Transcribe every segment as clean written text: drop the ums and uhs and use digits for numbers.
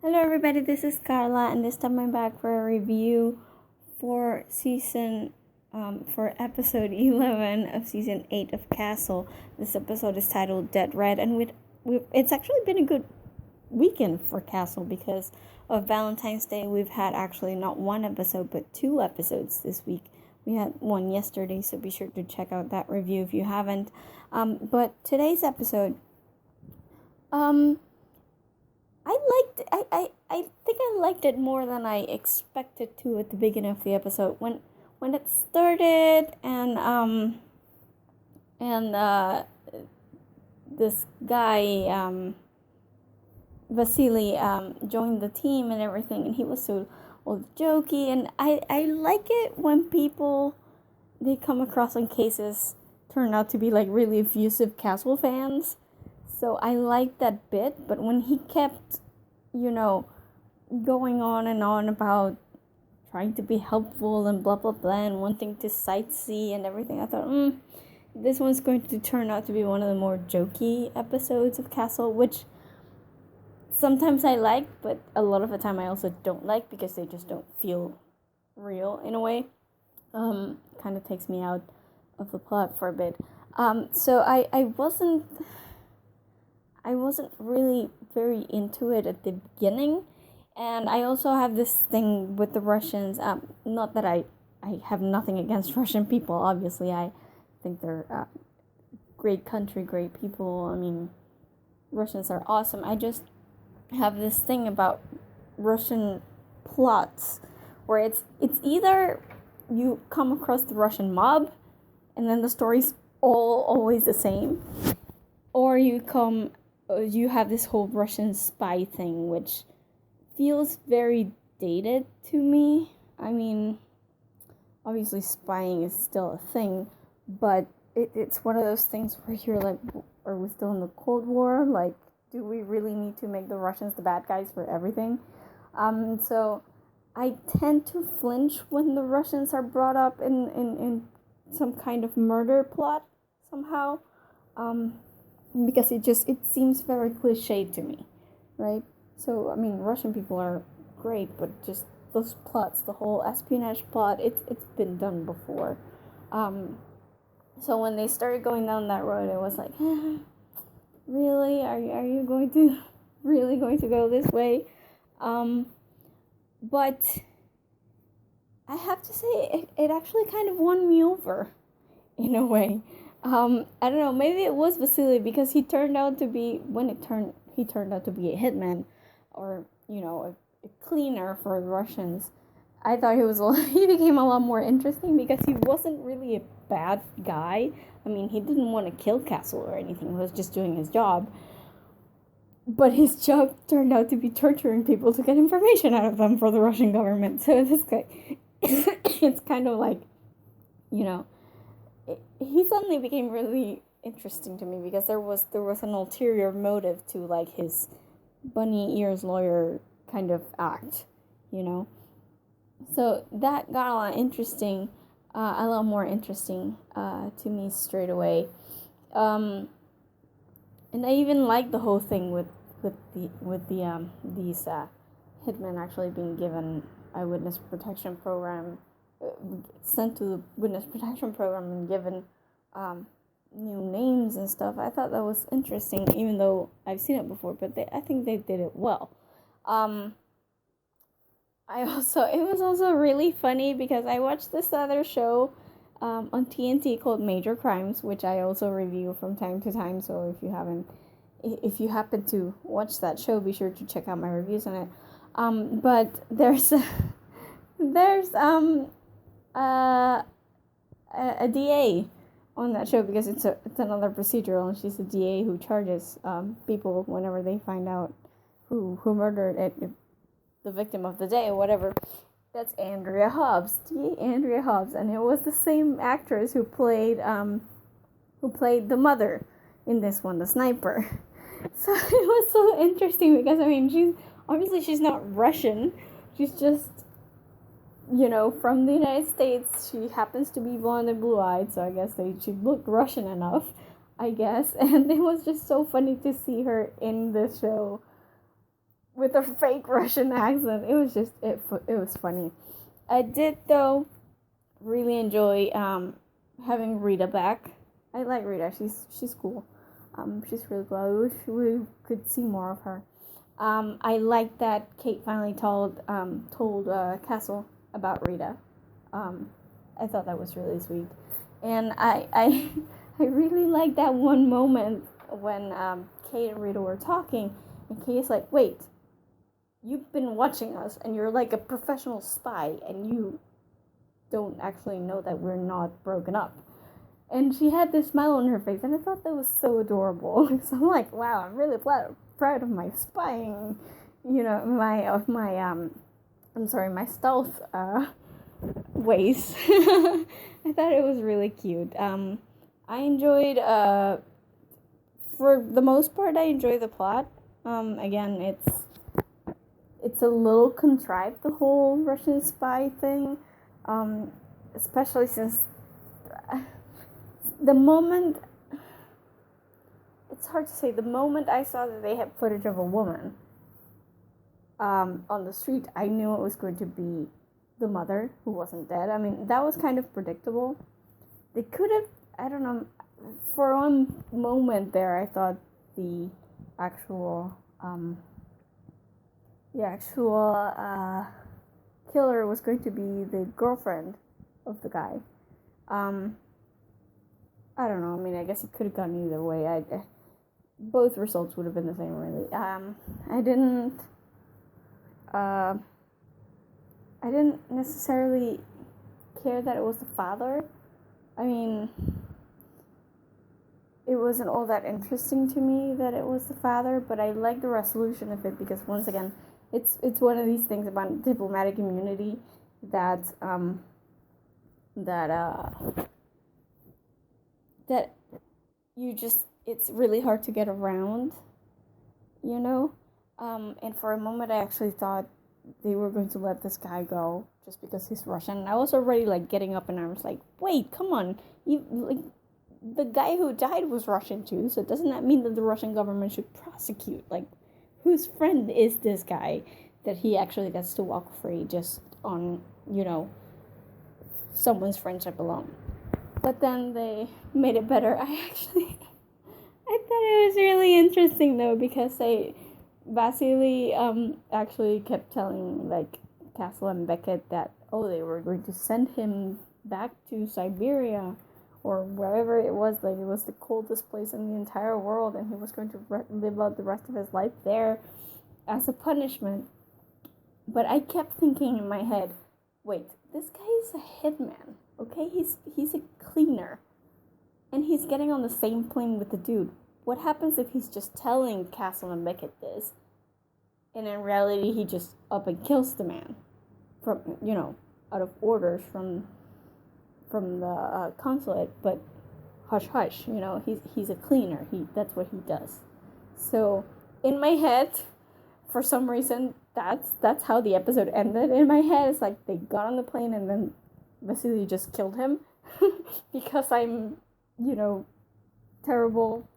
Hello everybody, this is Carla and this time I'm back for a review for for episode 11 of season 8 of Castle. This episode is titled Dead Red, and it's actually been a good weekend for Castle because of Valentine's Day. We've had actually not one episode but 2 episodes this week. We had one yesterday, so be sure to check out that review if you haven't. But today's episode, I think I liked it more than I expected to at the beginning of the episode. When it started and this guy Vasily joined the team and everything, and he was so all jokey, and I like it when people they come across on cases turn out to be like really effusive Castle fans. So I liked that bit, but when he kept, going on and on about trying to be helpful and blah blah blah and wanting to sightsee and everything, I thought, this one's going to turn out to be one of the more jokey episodes of Castle, which sometimes I like, but a lot of the time I also don't like because they just don't feel real in a way. Kind of takes me out of the plot for a bit. So I wasn't really very into it at the beginning, and I also have this thing with the Russians. Not that I have nothing against Russian people. Obviously, I think they're great country, great people. I mean, Russians are awesome. I just have this thing about Russian plots where it's either you come across the Russian mob, and then the story's always the same, or you have this whole Russian spy thing, which feels very dated to me. I mean, obviously spying is still a thing, but it's one of those things where you're like, are we still in the Cold War? Like, do we really need to make the Russians the bad guys for everything? So I tend to flinch when the Russians are brought up in some kind of murder plot somehow. Because it seems very cliche to me, right? So I mean, Russian people are great, but just those plots, the whole espionage plot, it's been done before. So when they started going down that road, it was like, really, are you going to really going to go this way? But I have to say, it actually kind of won me over, in a way. I don't know, maybe it was Vasily because he turned out to be, he turned out to be a hitman, or, a cleaner for the Russians. I thought he became a lot more interesting because he wasn't really a bad guy. I mean, he didn't want to kill Castle or anything, he was just doing his job. But his job turned out to be torturing people to get information out of them for the Russian government. So this guy, it's kind of like, he suddenly became really interesting to me because there was an ulterior motive to like his bunny ears lawyer kind of act, So that got a lot more interesting to me straight away. And I even liked the whole thing with these hitmen actually being given a witness protection program. Sent to the witness protection program and given new names and stuff. I thought that was interesting, even though I've seen it before, but I think they did it well. It was also really funny because I watched this other show on TNT called Major Crimes, which I also review from time to time. So if you happen to watch that show, be sure to check out my reviews on it. But there's a DA on that show because it's another procedural, and she's a DA who charges people whenever they find out who murdered the victim of the day or whatever. That's Andrea Hobbs, DA Andrea Hobbs, and it was the same actress who played the mother in this one, the sniper. So it was so interesting because I mean she's not Russian, she's just from the United States. She happens to be blonde and blue-eyed, so I guess she looked Russian enough, I guess. And it was just so funny to see her in the show with a fake Russian accent. It was just, it was funny. I did, though, really enjoy having Rita back. I like Rita. She's cool. She's really cool. I wish we could see more of her. I like that Kate finally told Castle about Rita. I thought that was really sweet, and I really like that one moment when Kate and Rita were talking, and Kate's like, "Wait, you've been watching us, and you're like a professional spy, and you don't actually know that we're not broken up." And she had this smile on her face, and I thought that was so adorable. So I'm like, wow, I'm really proud of my spying, my stealth ways. I thought it was really cute. I enjoyed, for the most part, I enjoy the plot. Again, it's a little contrived, the whole Russian spy thing, especially since the moment, it's hard to say, the moment I saw that they had footage of a woman on the street, I knew it was going to be the mother who wasn't dead. I mean, that was kind of predictable. They could have, I don't know, for one moment there, I thought the actual killer was going to be the girlfriend of the guy. I don't know. I mean, I guess it could have gone either way. Both results would have been the same, really. I didn't necessarily care that it was the father. I mean, it wasn't all that interesting to me that it was the father, but I like the resolution of it because, once again, it's one of these things about diplomatic immunity that you just, it's really hard to get around, and for a moment I actually thought they were going to let this guy go just because he's Russian. And I was already getting up in arms, wait, come on, the guy who died was Russian too, so doesn't that mean that the Russian government should prosecute? Whose friend is this guy that he actually gets to walk free just on, someone's friendship alone? But then they made it better. I thought it was really interesting, though, because Vasily actually kept telling, Castle and Beckett that, they were going to send him back to Siberia or wherever it was. It was the coldest place in the entire world, and he was going to live out the rest of his life there as a punishment. But I kept thinking in my head, wait, this guy is a hitman. Okay, he's a cleaner, and he's getting on the same plane with the dude. What happens if he's just telling Castle and Beckett this, and in reality he just up and kills the man, from out of orders from the consulate? But hush hush, he's a cleaner. That's what he does. So in my head, for some reason, that's how the episode ended. In my head, it's they got on the plane and then Vasily just killed him because I'm, a terrible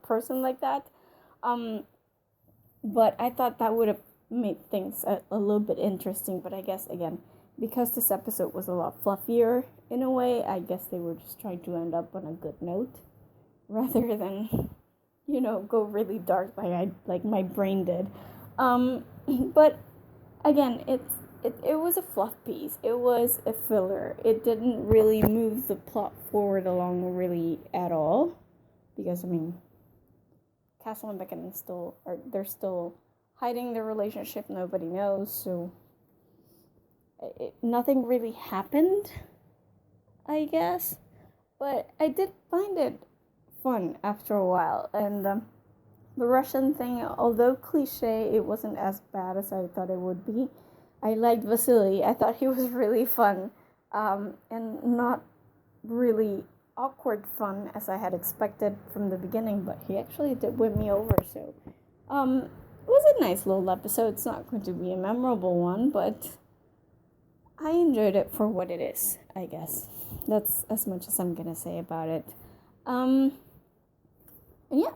person like that. But I thought that would have made things a little bit interesting. But I guess, again, because this episode was a lot fluffier in a way, I guess they were just trying to end up on a good note rather than, go really dark like my brain did. But again, it was a fluff piece. It was a filler. It didn't really move the plot forward along really at all. Because, I mean, Castle and Beckett they're still hiding their relationship. Nobody knows. So, nothing really happened, I guess. But I did find it fun after a while. And the Russian thing, although cliche, it wasn't as bad as I thought it would be. I liked Vasily. I thought he was really fun, and not really awkward fun as I had expected from the beginning, but he actually did win me over, so it was a nice little episode. It's not going to be a memorable one, but I enjoyed it for what it is, I guess. That's as much as I'm gonna say about it. And yeah,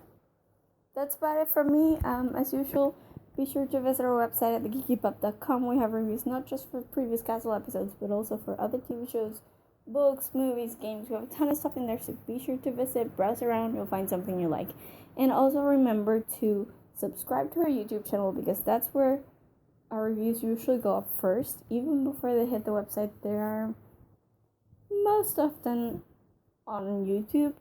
that's about it for me. As usual, Be sure to visit our website at thegeekypub.com. We have reviews not just for previous Castle episodes, but also for other TV shows, books, movies, games. We have a ton of stuff in there, so be sure to visit, browse around, you'll find something you like. And also remember to subscribe to our YouTube channel, because that's where our reviews usually go up first. Even before they hit the website, they are most often on YouTube.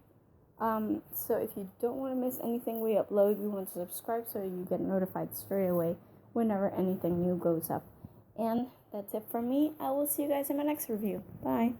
So if you don't want to miss anything we upload, you want to subscribe so you get notified straight away whenever anything new goes up. And that's it from me. I will see you guys in my next review. Bye.